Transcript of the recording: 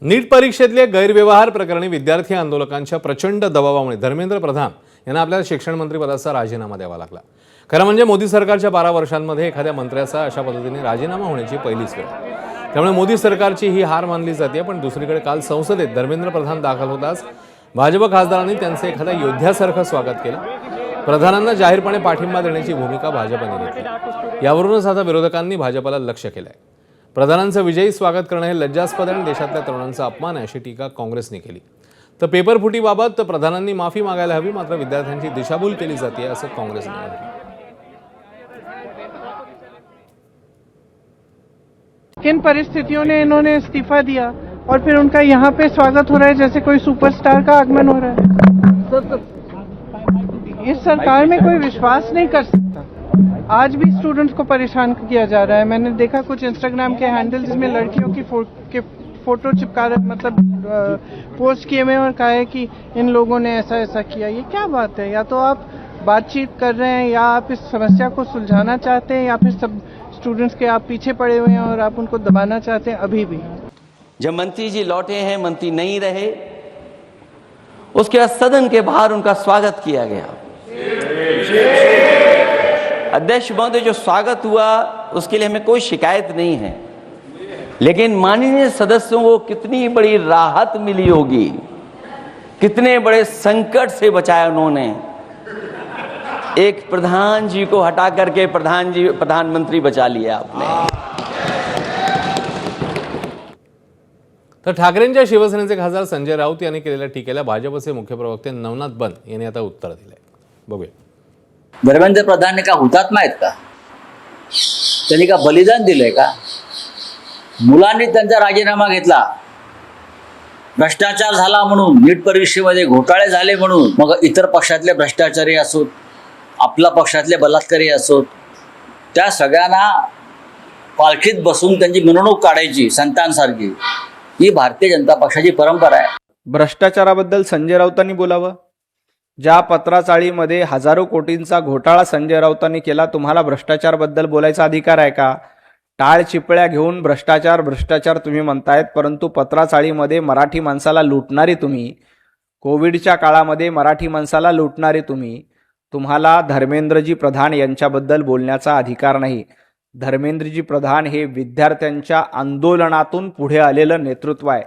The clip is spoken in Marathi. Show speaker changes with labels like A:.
A: नीट परीक्षेतले गैरव्यवहार प्रकरणी विद्यार्थी आंदोलकांच्या प्रचंड दबावामुळे धर्मेंद्र प्रधान यांना आपल्या शिक्षण मंत्री पदाचा राजीनामा द्यावा लागला। खरं म्हणजे मोदी सरकारच्या 12 वर्षांमध्ये एखाद्या मंत्र्याचा अशा पद्धतीने राजीनामा होण्याची पहिलीच वेळ। त्यामुळे मोदी सरकारची ही हार मानली जाते। पण दुसरीकडे काल संसदेत धर्मेंद्र प्रधान दाखल होताच भाजप खासदारांनी त्यांचे एखाद्या योद्ध्यासारखं स्वागत केलं। प्रधानांना जाहीरपणे पाठिंबा देण्याची भूमिका भाजपने घेतली। यावरूनच आता विरोधकांनी भाजपला लक्ष्य केलंय। प्रधानांचं विजयी स्वागत करणं हे लज्जास्पद आणि देशातल्या तरुणांचा अपमान आहे अशी टीका काँग्रेसने केली। तर पेपर फुटीबाबत प्रधानांनी माफी मागायला हवी, मात्र विद्यार्थ्यांची दिशाभूल केली जाते असं काँग्रेसने म्हटलं।
B: किन परिस्थितियों ने इन्होंने इस्तीफा दिया और फिर उनका यहाँ पे स्वागत हो रहा है जैसे कोई सुपरस्टार का आगमन हो रहा है। इस सरकार में कोई विश्वास नहीं कर सकता। आज भी स्टूडेंट्स को परेशान किया जा रहा है। मैंने देखा कुछ इंस्टाग्राम के हैंडल जिसमें लड़कियों की फोटो चिपका रहे, मतलब पोस्ट किए हुए और कहा है कि इन लोगों ने ऐसा ऐसा किया। ये क्या बात है? या तो आप बातचीत कर रहे हैं या आप इस समस्या को सुलझाना चाहते हैं या फिर सब स्टूडेंट्स के आप पीछे पड़े हुए हैं और आप उनको दबाना चाहते हैं। अभी भी
C: जब मंत्री जी लौटे हैं, मंत्री नहीं रहे, उसके बाद सदन के बाहर उनका स्वागत किया गया। अध्यक्ष महोदय, जो स्वागत हुआ उसके लिए हमें कोई शिकायत नहीं है, लेकिन माननीय सदस्यों को कितनी बड़ी राहत मिली होगी, कितने बड़े संकट से बचाया उन्होंने। एक प्रधान जी को हटा करके प्रधानमंत्री बचा लिया आपने।
A: तर ठाकरेंच्या शिवसेनेचे खासदार संजय राऊत यांनी केलेल्या टीकेला भाजपचे मुख्य प्रवक्ते नवनाथ बन यांनी आता उत्तर दिलंय। बघूया।
D: धर्मेंद्र प्रधान का हुतात्मा आहेत का? त्यांनी का बलिदान दिलंय का? मुलांनी त्यांचा राजीनामा घेतला, भ्रष्टाचार झाला म्हणून, नीट परीक्षेमध्ये घोटाळे झाले म्हणून, मग इतर पक्षातले भ्रष्टाचारी असोत, आपल्या पक्षातले बलात्कारी असोत, त्या सगळ्यांना पालखीत बसून त्यांची मिरवणूक काढायची संतांसारखी, ही भारतीय जनता पक्षाची परंपरा आहे।
E: भ्रष्टाचाराबद्दल संजय राऊतांनी बोलावं। ज्या पत्राचाळीमध्ये हजारो कोटींचा घोटाळा संजय राऊतांनी केला, तुम्हाला भ्रष्टाचारबद्दल बोलायचा अधिकार आहे का? टाळ चिपळ्या घेऊन भ्रष्टाचार तुम्ही म्हणतायत, परंतु पत्राचाळीमध्ये मराठी माणसाला लुटणारे तुम्ही, कोविडच्या काळामध्ये मराठी माणसाला लुटणारे तुम्ही, तुम्हाला धर्मेंद्रजी प्रधान यांच्याबद्दल बोलण्याचा अधिकार नाही। धर्मेंद्रजी प्रधान हे विद्यार्थ्यांच्या आंदोलनातून पुढे आलेलं नेतृत्व आहे।